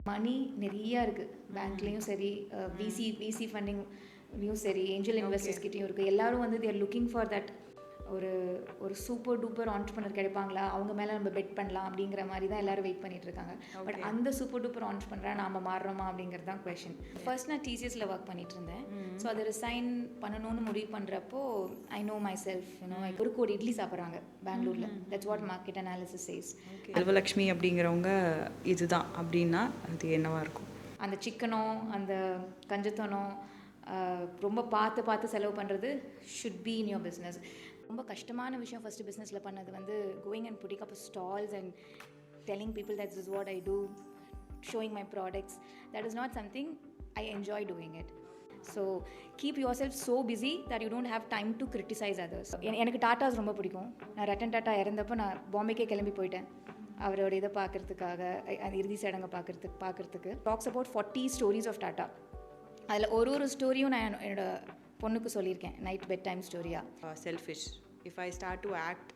மணி நிறையா இருக்குது, பேங்க்லேயும் சரி, விசி ஃபண்டிங்லேயும் சரி, ஏஞ்சல் இன்வெஸ்டர்ஸ்கிட்டையும் இருக்குது. எல்லோரும் வந்து தேர் லுக்கிங் ஃபார் தட் ஒரு சூப்பர் டூப்பர் ஆண்டர்ப்ரனர் கிடைப்பாங்களா, அவங்க மேலே நம்ம பெட் பண்ணலாம் அப்படிங்கிற மாதிரி தான் எல்லோரும் வெயிட் பண்ணிட்டு இருக்காங்க. பட் அந்த சூப்பர் டூப்பர் ஆண்டர்ப்ரனராக நாம் மாறுறோமா அப்படிங்கிறது தான் கொஷின். ஃபர்ஸ்ட் நான் டிசிஎஸில் ஒர்க் பண்ணிட்டு இருந்தேன். ஸோ அதை ரிசைன் பண்ணணும்னு முடிவு பண்ணுறப்போ ஐ நோ மை செல்ஃப், ஒரு கோடி இட்லி சாப்பிட்றாங்க பெங்களூரில். That's what market analysis says. Selva Lakshmi அப்படிங்கிறவங்க இதுதான் அப்படின்னா அது என்னவா இருக்கும்? அந்த சிக்கனோ அந்த கஞ்சத்தனோ ரொம்ப பார்த்து செலவு பண்ணுறது should be in your business. ரொம்ப கஷ்டமான விஷயம் ஃபஸ்ட்டு பிஸ்னஸில் பண்ணது வந்து going and putting up stalls and telling people that is what I do, showing my products. That is not something I enjoy doing it. So keep yourself so busy that you don't have time to criticize others. எனக்கு டாட்டாஸ் ரொம்ப பிடிக்கும். நான் Ratan tata இறந்தப்போ நான் பாம்பேக்கே கிளம்பி போயிட்டேன் அவரோட இதை பார்க்குறதுக்காக, அந்த இறுதி சடங்கை பார்க்குறதுக்கு. Talks about 40 stories of Tata. அதில் ஒரு ஸ்டோரியும் நான் என்னோட பொண்ணுக்கு சொல்லியிருக்கேன், நைட் பெட் டைம் ஸ்டோரியா. Selfish. If I start to act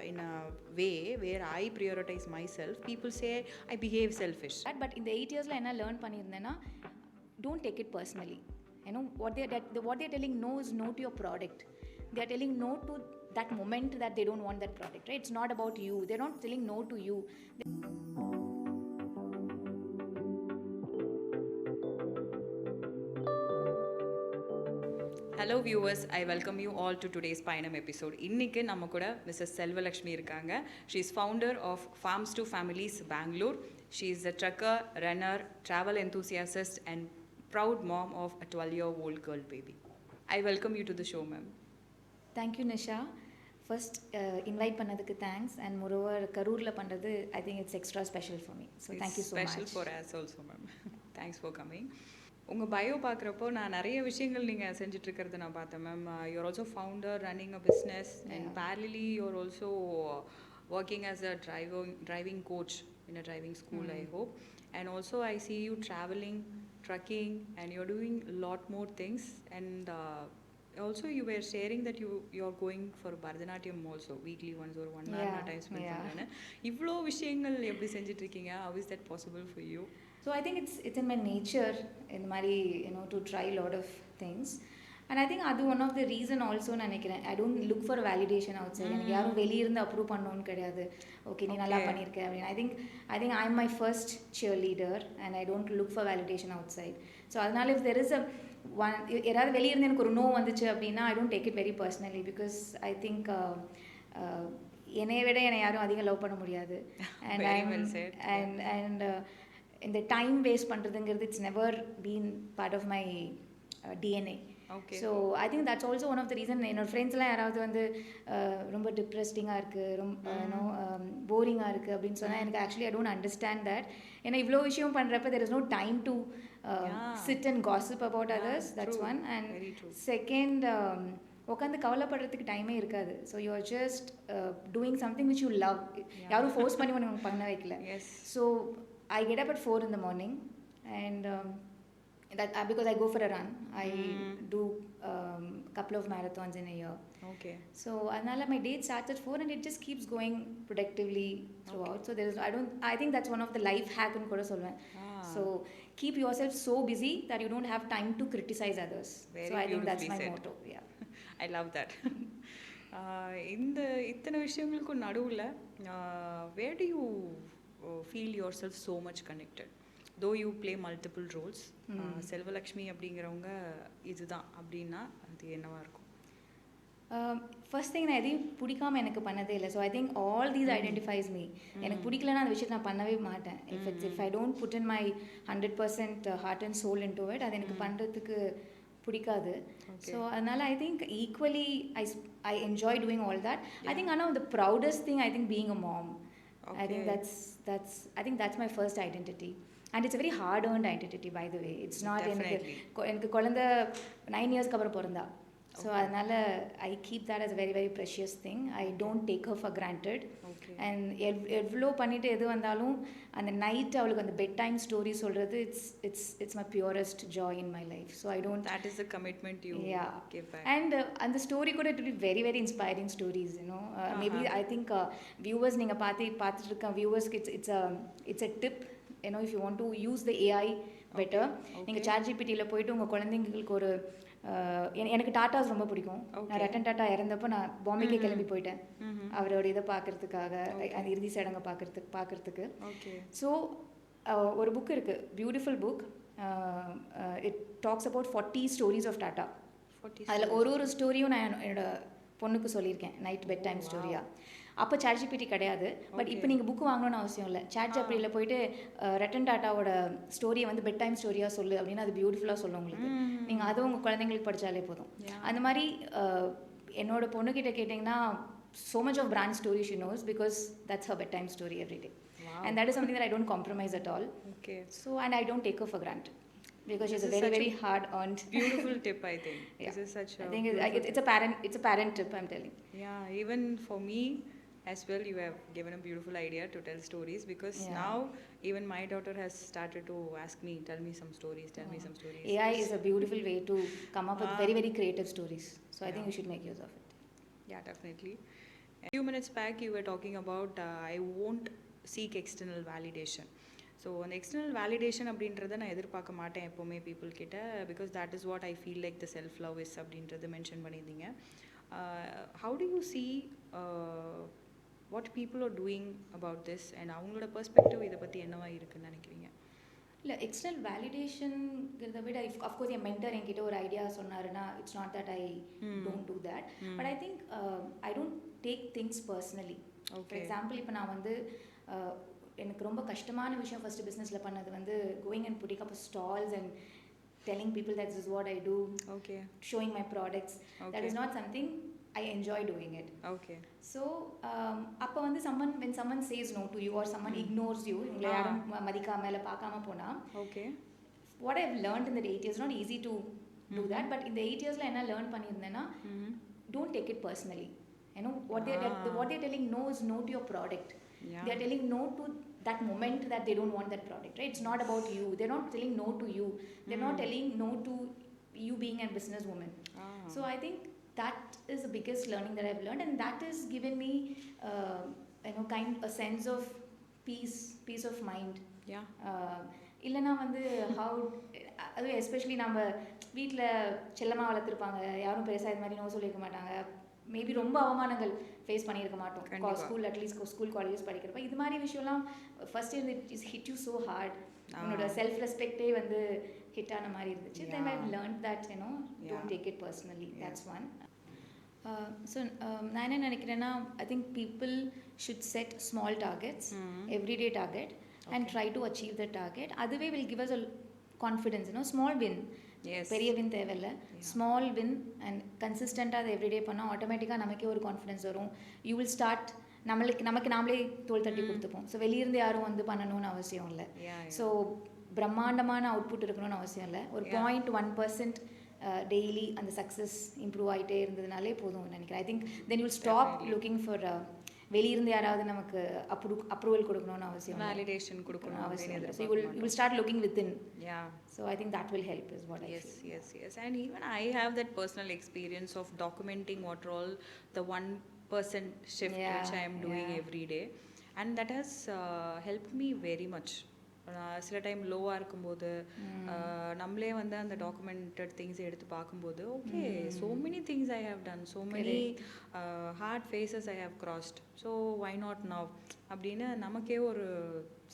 in a way where I prioritize myself, people say I behave selfish. But in the 8 yearsல என்ன learn பண்ணியிருந்தேன்னா, don't take it personally. You know what they're telling no is no to your product. They are telling no to that moment that they don't want that product, right? It's not about you. They're not telling no to you. Hello viewers, I welcome you all to today's பயணம் episode. இன்றைக்கி நம்ம கூட Mrs Selva Lakshmi இருக்காங்க. She is founder of Farmz Familiez, Bangalore. She is a trekker, runner, travel enthusiast and proud mom of a 12-year-old girl baby. I welcome you to the show, ma'am. Thank you, Nisha. First, invite பண்ணதுக்கு thanks, and moreover கரூரில் பண்ணுறது I think it's extra special for me. So thank you so much. Special for us also, ma'am. Thanks for coming. உங்கள் bio பார்க்குறப்போ நான் நிறைய விஷயங்கள் நீங்கள் செஞ்சிட்ருக்கிறது நான் பார்த்தேன், ma'am. You're also founder, running a business, and parallelly you're also working as a driving coach in a driving school, I hope. And also I see you traveling, trucking, and you're doing a lot more things. And also you were sharing that you're going for Bharatanatyam also, weekly once or one hour time spend பண்ணேன்னு. இவ்வளோ விஷயங்கள் எப்படி செஞ்சிட்ருக்கீங்க? How is that possible for you? So I think it's in my nature in mari, to try a lot of things. And I think adu one of the reason also நினைக்கிறேன். I don't look for validation outside. எனக்கு யாரும் வெளிய இருந்து approve பண்ணனும் கிடையாது. Okay நீ நல்லா பண்ணிருக்க அப்படி. I think I'm my first cheerleader and I don't look for validation outside. So அதனால if there is a one யாராவது வெளிய இருந்து எனக்கு ஒரு நோ வந்துச்சு அப்படினா I don't take it very personally, because I think என்னைய விட என்னை யாரும் அதிகம் லவ் பண்ண முடியாது. And and இந்த டைம் வேஸ்ட் பண்ணுறதுங்கிறது it's never been part of my DNA. So I think that's also one of the reason. என்னோட ஃப்ரெண்ட்ஸ்லாம் யாராவது வந்து ரொம்ப டிப்ரெஸ்டிங்காக இருக்குது, ரொம்ப போரிங்காக இருக்குது அப்படின்னு சொன்னால் எனக்கு actually I don't understand that. ஏன்னா இவ்வளோ விஷயம் பண்ணுறப்ப there is no time to sit and gossip about others. That's one. And second, உட்காந்து கவலைப்படுறதுக்கு டைமே இருக்காது. So you are just doing something which you love. யாரும் ஃபோர்ஸ் பண்ணி ஒன்று பண்ண வைக்கல. So I get up at 4 in the morning, and that because I go for a run. I do couple of marathons in a year. Okay. So anala my day starts at 4 and it just keeps going productively throughout. Okay. So there is I think that's one of the life hack in koda solven. So keep yourself so busy that you don't have time to criticize others. Very so I think that's my motto. Yeah. I love that. இந்த இத்தனை விஷயங்களுக்கு நடுவில் where do you feel yourself so much connected, though you play multiple roles? செல்வ லக்ஷ்மி அப்படிங்கிறவங்க இதுதான் அப்படின்னா அது என்னவா இருக்கும்? ஃபர்ஸ்ட் திங், நான் எதையும் பிடிக்காமல் எனக்கு பண்ணதே இல்லை. So I think all these identifies me. எனக்கு பிடிக்கலன்னா அந்த விஷயத்தை நான் பண்ணவே மாட்டேன். If I don't put in my 100% heart and soul into it, அது எனக்கு பண்ணுறதுக்கு பிடிக்காது. ஸோ அதனால் I think equally I enjoy doing all that. I think ஆனால் the proudest thing I think being a mom. Okay. I think that's my first identity, and it's a very hard earned identity, by the way. It's not எனக்கு குழந்தை 9 years அப்புறம் பிறந்தா. So அதனால் I keep that as a very very precious thing. I don't take her for granted. And எவ்வளோ பண்ணிவிட்டு எது வந்தாலும் அந்த நைட் அவளுக்கு அந்த பெட் டைம் ஸ்டோரி சொல்கிறது it's my purest joy in my life. So I don't, that is the commitment you give back. And அந்த story கூட it will be very very inspiring stories, maybe I think viewers நீங்கள் பார்த்துட்டு இருக்க viewers it's a tip if you want to use the AI better, நீங்கள் chat ஜிபிடியில் போயிட்டு உங்கள் குழந்தைங்களுக்கு ஒரு எனக்கு டாட்டாஸ் ரொம்ப பிடிக்கும். நான் ரட்டன் டாட்டா இறந்தப்போ நான் பாம்பேக்கே கிளம்பி போயிட்டேன் அவரோட இதை பார்க்கறதுக்காக, அந்த இறுதி சடங்கை பார்க்கறதுக்கு. ஸோ ஒரு புக் இருக்குது, beautiful book. It talks about 40 stories of Tata. அதில் ஒரு ஸ்டோரியும் நான் என்னோட பொண்ணுக்கு சொல்லியிருக்கேன், நைட் பெட் டைம் ஸ்டோரியாக. அப்போ சாட் ஜிபிடி கிடையாது. பட் இப்போ நீங்கள் புக்கு வாங்கணும்னு அவசியம் இல்லை. சாட் ஜிபிடியில் போயிட்டு ரட்டன் டாட்டாவோட ஸ்டோரியை வந்து பெட் டைம் ஸ்டோரியாக சொல்லு அப்படின்னு அது பியூட்டிஃபுல்லாக சொல்லும் உங்களுக்கு. நீங்கள் அதை உங்கள் குழந்தைங்களுக்கு படித்தாலே போதும். அந்த மாதிரி என்னோட பொண்ணுக்கிட்ட கேட்டிங்கன்னா so much of brand story she knows because that's her bedtime story every day. And that is something that I don't compromise at all. So and I don't take her for granted because she's a very hard earned beautiful tip. I think this is such a, I think it's a parent tip, I'm telling. Even for me as well, you have given a beautiful idea to tell stories, because now even my daughter has started to ask me, tell me some stories. AI is a beautiful way to come up with very creative stories, so I think you should make use of it. Definitely. A few minutes back you were talking about I won't seek external validation. So அந்த external validation அப்படின்றத நான் எதிர்பார்க்க மாட்டேன் எப்போவுமே people கிட்ட, because that is what I feel like the self love is அப்படின்றது mention பண்ணியிருந்தீங்க. How do you see what people are doing about this and அவங்களோட பெர்ஸ்பெக்டிவ் இதை பற்றி என்னவா இருக்குன்னு நினைக்கிறீங்க? இல்லை, எக்ஸ்டர்னல் வேலிடேஷன்ங்கிறத விட அஃப்கோர்ஸ் என் மென்டர் என்கிட்ட ஒரு ஐடியா சொன்னாருன்னா it's not that I don't do that, but I think I don't take things personally. For example இப்போ நான் வந்து எனக்கு ரொம்ப கஷ்டமான விஷயம் ஃபஸ்ட்டு பிஸ்னஸில் பண்ணது வந்து going and putting up stalls and telling people that this is what I do, showing my products. That is not something I enjoy doing it. So அப்போ வந்து when someone says no to you or someone ignores you, உங்களை யாரும் மதிக்காம இல்லை பார்க்காம போனால், what I've learned in the 8 years, not easy to do that, but in the 8 yearsல என்ன learn பண்ணியிருந்தேன்னா, don't take it personally. You know what they're telling no is no to your product. They're telling no to that moment that they don't want that product, right? It's not about you. They're not telling no to you. They're not telling no to you being a businesswoman. So I think that is the biggest learning that I've learned, and that has given me a sense of peace of mind. இல்லைனா வந்து அது especially நம்ம வீட்டில் செல்லமாக வளர்த்துருப்பாங்க, யாரும் பெருசாக இது மாதிரி நோ சொல்லியிருக்க மாட்டாங்க, மேபி ரொம்ப அவமானங்கள் ஃபேஸ் பண்ணியிருக்க மாட்டோம் ஸ்கூல், அட்லீஸ்ட் ஸ்கூல் காலேஜஸ் படிக்கிறப்ப. இது மாதிரி விஷயம்லாம் first year it is hit you so hard. உன்னோட செல்ஃப் ரெஸ்பெக்டே வந்து ஹிட் ஆன மாதிரி இருந்துச்சு. Then I learn that don't take it personally. That's one. So நான் என்ன நினைக்கிறேன்னா, I think people should set small targets, everyday target, and try to achieve the target. அதுவே will give us a confidence. Small win, பெரிய win தேவையில்லை, small win and கன்சிஸ்டண்ட்டாக அதை everyday பண்ணால் ஆட்டோமேட்டிக்காக நமக்கே ஒரு கான்ஃபிடன்ஸ் வரும். யூ வில் ஸ்டார்ட் நமக்கு நாமளே தோல் தட்டி கொடுத்துப்போம். ஸோ வெளியிருந்து யாரும் வந்து பண்ணணும்னு அவசியம் இல்லை. ஸோ பிரம்மாண்டமான அவுட்புட் இருக்கணும்னு அவசியம் இல்லை. ஒரு 0.1% டெய்லி அந்த சக்ஸஸ் இம்ப்ரூவ் ஆகிட்டே இருந்ததுனாலே போதும் நினைக்கிறேன். I think then you will stop looking for வெளியிருந்து யாராவது நமக்கு அப்ரூவல் கொடுக்கணும்னு அவசியம், வேலிடேஷன் கொடுக்கணும் அவசியம் இல்லை. So you will start looking within. So I think that will help is what I feel. Yes. And even I have that personal experience of documenting what all the 1% shift which I am doing every day, and that has helped me very much. சில time லோவாக இருக்கும்போது நம்மளே வந்து அந்த documented things எடுத்து பார்க்கும்போது okay, so many things I have done, so many hard phases I have crossed, so why not now அப்படின்னு நமக்கே ஒரு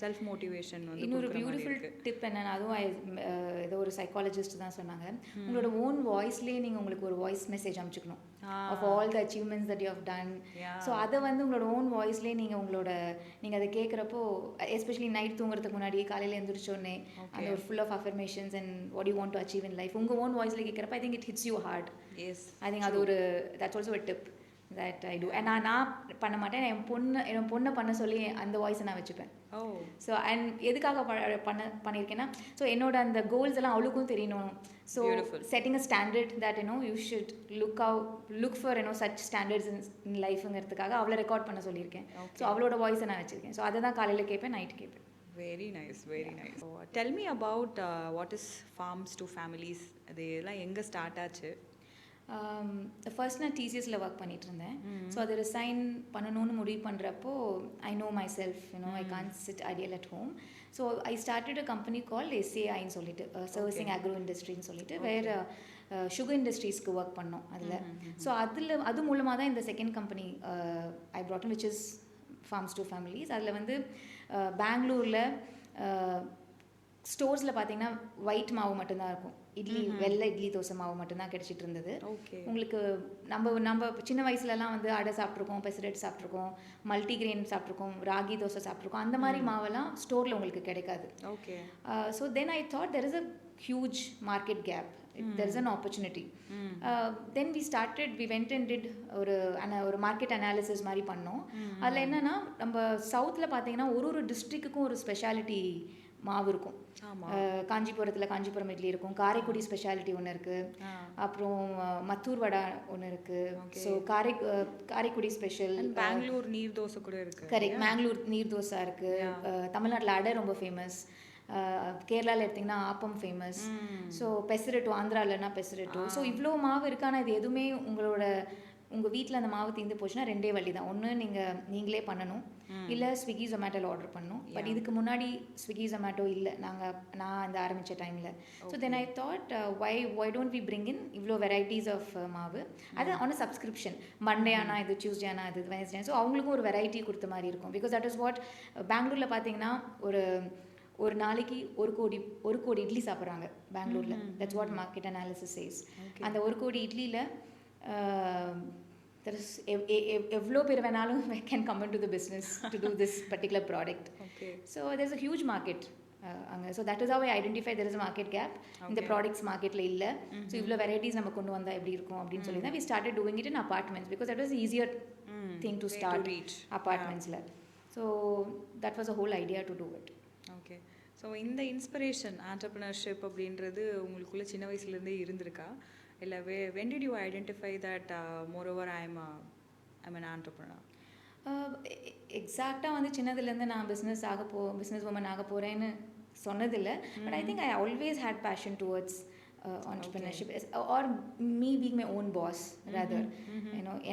செல்ஃப் மோட்டிவேஷன் வந்து. இன்னொரு பியூட்டிஃபுல் டிப் என்னன்னா, அதுவும் ஏதோ ஒரு சைக்காலஜிஸ்ட் தான் சொன்னாங்க, உங்களோட ஓன் வாய்ஸ்லேயே நீங்கள் உங்களுக்கு ஒரு வாய்ஸ் மெசேஜ் அனுப்பிச்சுக்கணும் of all the achievements that you have done. So அதை வந்து உங்களோட ஓன் வாய்ஸ்லேயே நீங்கள் அதை கேட்குறப்போ, எஸ்பெஷலி நைட் தூங்குறதுக்கு முன்னாடி காலையில் எழுந்திரிச்சோடனே அந்த ஒரு full of affirmations and what you want to achieve in life உங்கள் ஓன் வாய்ஸில் கேட்குறப்ப I think it hits you hard. I think அது ஒரு that's also a tip that I do. And நான் பண்ண மாட்டேன், என் பொண்ணை பண்ண சொல்லி அந்த வாய்ஸை நான் வச்சுப்பேன். ஸோ அண்ட் எதுக்காக பண்ணியிருக்கேன்னா, ஸோ என்னோட அந்த கோல்ஸ் எல்லாம் அவளுக்கும் தெரியணும். So setting a standard that you should look for such standards in லைஃப்ங்கிறதுக்காக அவளை ரெக்கார்ட் பண்ண சொல்லியிருக்கேன். ஸோ அவளோட வாய்ஸை நான் வச்சுருக்கேன். ஸோ அதை தான் காலையில் கேட்பேன், நைட் கேட்பேன். Very nice. So, tell me about what is Farmz Familiez. அது எல்லாம் எங்கே ஸ்டார்ட் ஆச்சு? ஃபர்ஸ்ட் நான் டிசிஎஸில் ஒர்க் பண்ணிட்டு இருந்தேன். ஸோ அதை ரிசைன் பண்ணணும்னு முடிவு பண்ணுறப்போ I know myself I can't sit idle at home. So I started a company call எஸ்ஏஐன்னு சொல்லிட்டு சர்வீசிங் அக்ரோ இண்டஸ்ட்ரின்னு சொல்லிட்டு வேறு சுகர் இண்டஸ்ட்ரீஸ்க்கு ஒர்க் பண்ணோம் அதில். ஸோ அது மூலமாக தான் இந்த second company I brought in, which is Farmz Familiez. அதில் வந்து பெங்களூரில் ஸ்டோர்ஸில் பார்த்தீங்கன்னா ஒயிட் மாவு மட்டும்தான் இருக்கும். இட்லி வெள்ளை இட்லி தோசை மாவு மட்டும்தான் கிடைச்சிட்டு இருந்தது. உங்களுக்கு நம்ம சின்ன வயசுலலாம் வந்து அடை சாப்பிட்ருக்கோம், பெசரெட் சாப்பிட்ருக்கோம், மல்டிகிரெயின் சாப்பிட்ருக்கோம், ராகி தோசை சாப்பிட்ருக்கோம். அந்த மாதிரி மாவெல்லாம் ஸ்டோரில் உங்களுக்கு கிடைக்காது. So then I thought there is a huge market gap, there is an opportunity. Then we went and did ஒரு மார்க்கெட் அனாலிசிஸ் மாதிரி பண்ணோம். அதில் என்னென்னா நம்ம சவுத்தில் பார்த்தீங்கன்னா ஒரு டிஸ்ட்ரிக்ட்டுக்கும் ஒரு ஸ்பெஷாலிட்டி மாவு இருக்கும். காஞ்சிபுரத்தில் காஞ்சிபுரம் இட்லி இருக்கும், காரைக்குடி ஸ்பெஷாலிட்டி ஒன்று இருக்குது, அப்புறம் மத்தூர் வடை ஒன்று இருக்குது. ஸோ காரைக்குடி ஸ்பெஷல், பெங்களூர் நீர் தோசை கூட இருக்குது. கரெக்ட், பெங்களூர் நீர் தோசை இருக்குது. தமிழ்நாட்டில் அடை ரொம்ப ஃபேமஸ். கேரளாவில் எடுத்திங்கன்னா ஆப்பம் ஃபேமஸ். ஸோ பெசரெட்டோ, ஆந்திராவில்னா பெசரெட்டோ. ஸோ இவ்வளோ மாவு இருக்குது. ஆனால் இது எதுவுமே உங்கள் வீட்டில் அந்த மாவு தீர்ந்து போச்சுன்னா ரெண்டே வழி தான். ஒன்று நீங்களே பண்ணணும், இல்லை ஸ்விக்கி ஜொமேட்டோவில் ஆர்டர் பண்ணணும். பட் இதுக்கு முன்னாடி ஸ்விக்கி ஜொமேட்டோ இல்லை நான் இந்த ஆரம்பித்த டைமில். So then I thought why don't we bring in இவ்வளோ வெரைட்டிஸ் ஆஃப் மாவு. அது ஆன் அ சப்ஸ்கிரிப்ஷன். மண்டே ஆனால் இது, டியூஸ்டே ஆனால் இது, வெனஸ்டே. ஸோ அவங்களுக்கும் ஒரு வெரைட்டி கொடுத்த மாதிரி இருக்கும். பிகாஸ் தட் இஸ் வாட் பெங்களூரில் பார்த்தீங்கன்னா ஒரு நாளைக்கு ஒரு கோடி இட்லி சாப்பிட்றாங்க பெங்களூரில். That's what market analysis says. அந்த ஒரு கோடி இட்லியில் எவ்வளோ பேர் வேணாலும் can come in to the business to do this particular product. So there is a huge market அங்கே. So that is how I identify there is a market gap. இந்த products மார்க்கெட்டில் இல்லை. ஸோ இவ்வளோ வெரைட்டிஸ் நம்ம கொண்டு வந்தால் எப்படி இருக்கும் அப்படின்னு சொல்லி தான் we started doing it in apartments, because that was easier thing to start அப்பார்ட்மெண்ட்ஸில். So that was a whole idea to do it. Okay. So இந்த இன்ஸ்பிரேஷன் ஆண்டர்ப்ரனர்ஷிப் அப்படின்றது உங்களுக்குள்ளே சின்ன வயசுலேருந்தே இருந்திருக்கா? இல்லை when did you identify that moreover I'm an entrepreneur? எக்ஸாக்டாக வந்து சின்னதுலேருந்து நான் பிஸ்னஸ் உமன் ஆக போகிறேன்னு சொன்னதில்லை. But I think I always had passion towards entrepreneurship or me being my own boss rather.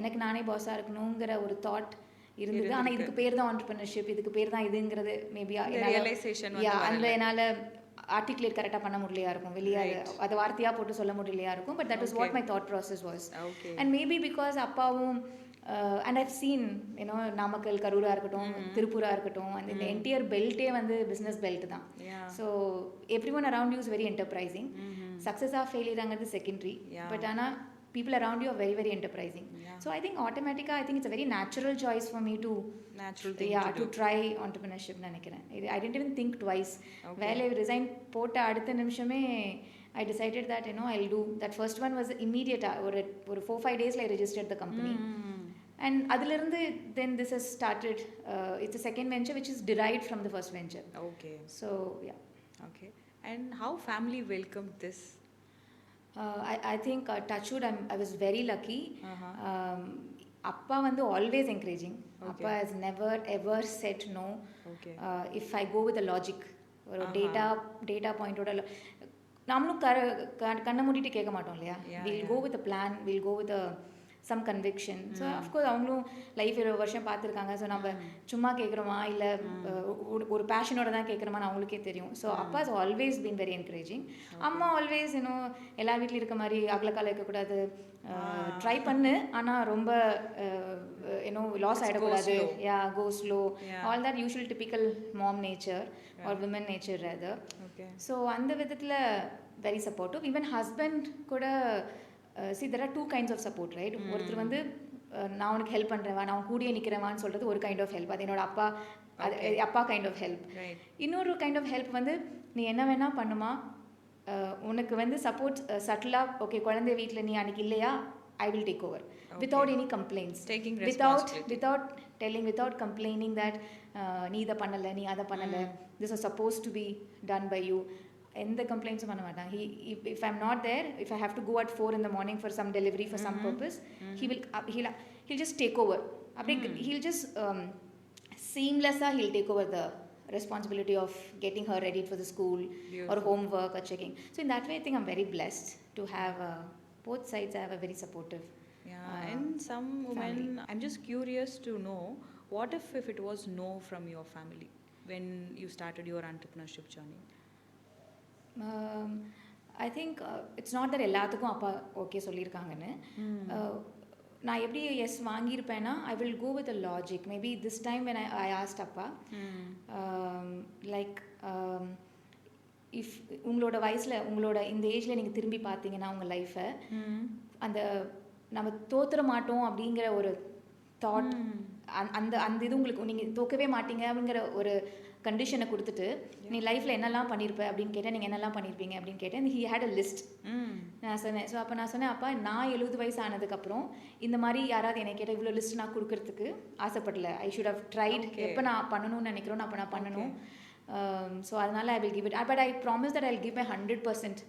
எனக்கு நானே பாஸாக இருக்கணுங்கிற ஒரு தாட் இருந்தது. ஆனால் இதுக்கு பேர் தான் entrepreneurship, இதுக்கு பேர் தான் இதுங்கிறது மேபி அந்த என்னால் ஆர்டிகுலேட் கரெக்டாக பண்ண முடியலையா இருக்கும், வெளியே அதை வார்த்தையாக போட்டு சொல்ல முடியலையா இருக்கும். But that is what my thought process was. And maybe because அப்பாவும் அண்ட் ஐவ் சீன் நாமக்கல், கரூராக இருக்கட்டும், திருப்பூரா இருக்கட்டும், அந்த இந்த என்டையர் பெல்ட்டே வந்து பிஸ்னஸ் பெல்ட் தான். So everyone around you is very enterprising. சக்ஸஸாக ஃபெயிலியராங்கிறது செகண்டரி. பட் ஆனால் people around you are very, very enterprising. So I think automatically, I think it's a very natural choice for me to try entrepreneurship. I didn't even think twice. While I resigned போட்ட அடுத்த நிமிஷமே I decided that I'll do that. First one was immediate. ஒரு 4-5 days I registered the company. And அதிலிருந்து then this has started. It's a second venture which is derived from the first venture. Okay. So yeah. Okay. And how family welcomed this? I think touchwood, I was very lucky. Appa வந்து always encouraging. Appa has never ever said no. If I go with a logic ஒரு data point ஓட நாமளும் கண்ணை மூடிட்டு கேட்க மாட்டோம் இல்லையா. we'll go with a plan, we'll go with some conviction. So of course அவங்களும் லைஃப் 20 வருஷம் பார்த்துருக்காங்க. ஸோ நம்ம சும்மா கேட்குறோமா இல்லை ஒரு பேஷனோட தான் கேட்குறோமான்னு அவங்களுக்கே தெரியும். ஸோ அப்பா is always been very encouraging. அம்மா ஆல்வேஸ் எல்லா வீட்லையும் இருக்க மாதிரி அகலக்கால இருக்கக்கூடாது, ட்ரை பண்ணு ஆனால் ரொம்ப லாஸ் ஆகிடக்கூடாது, go slow, all that usual typical mom nature or women nature rather. So அந்த விதத்தில் வெரி சப்போர்ட்டிவ். ஈவன் ஹஸ்பண்ட் கூட see there are two kinds of support, right? ஒருத்தர் வந்து நான் உனக்கு ஹெல்ப் பண்ணுறேன், நான் கூடியே நிற்கிறேவான்னு சொல்கிறது ஒரு கைண்ட் ஆஃப் ஹெல்ப். அது என்னோட அப்பா கைண்ட் ஆஃப் ஹெல்ப். இன்னொரு கைண்ட் ஆஃப் ஹெல்ப் வந்து நீ என்ன வேணால் பண்ணுமா, உனக்கு வந்து சப்போர்ட் சட்டிலாக ஓகே குழந்தை வீட்டில் நீ அன்றைக்கி இல்லையா, I will take over without any complaints, without telling, without complaining that நீ இதை பண்ணலை, நீ அதை பண்ணலை, this was supposed to be done by you. எந்த கம்ப்ளைண்ட்ஸும் பண்ண மாட்டாங்க. if I'm not there, if I have to go at 4 in the morning for some delivery for some purpose, he'll just take over. He'll just seamlessly he'll take over the responsibility of getting her ready for the school or homework or checking. So in that way I think I'm very blessed to have both sides I have a very supportive And some women, family. I'm just curious to know, what if it was no from your family when you started your entrepreneurship journey? I think it's not that எல்லாத்துக்கும் அப்பா okay சொல்லியிருக்காங்கன்னு. நான் எப்படி yes வாங்கியிருப்பேன்னா I will go with a logic. Maybe this time when I asked அப்பா like if உங்களோட வயசில் உங்களோட இந்த ஏஜில் நீங்கள் திரும்பி பார்த்தீங்கன்னா உங்கள் லைஃப்பை அந்த நம்ம தோத்துற மாட்டோம் அப்படிங்கிற ஒரு தாட் அந்த அந்த இது உங்களுக்கு நீங்கள் தோக்கவே மாட்டீங்க அப்படிங்கிற ஒரு கண்டிஷனை கொடுத்துட்டு நீ லைஃப்பில் என்னெல்லாம் பண்ணியிருப்ப அப்படின்னு கேட்டேன். நீங்கள் என்னெல்லாம் பண்ணியிருப்பீங்க அப்படின்னு கேட்டேன். He had a list. நான் சொன்னேன். ஸோ அப்போ நான் சொன்னேன், அப்பா நான் 70 வயசு ஆனதுக்கப்புறம் இந்த மாதிரி யாராவது என்னை கேட்டால் இவ்வளோ லிஸ்ட் நான் கொடுக்கறதுக்கு ஆசைப்படல. I should have tried. எப்போ நான் பண்ணணும்னு நினைக்கிறோன்னு அப்போ நான் பண்ணணும். ஸோ அதனால I will give it. But I promise that I will give my 100%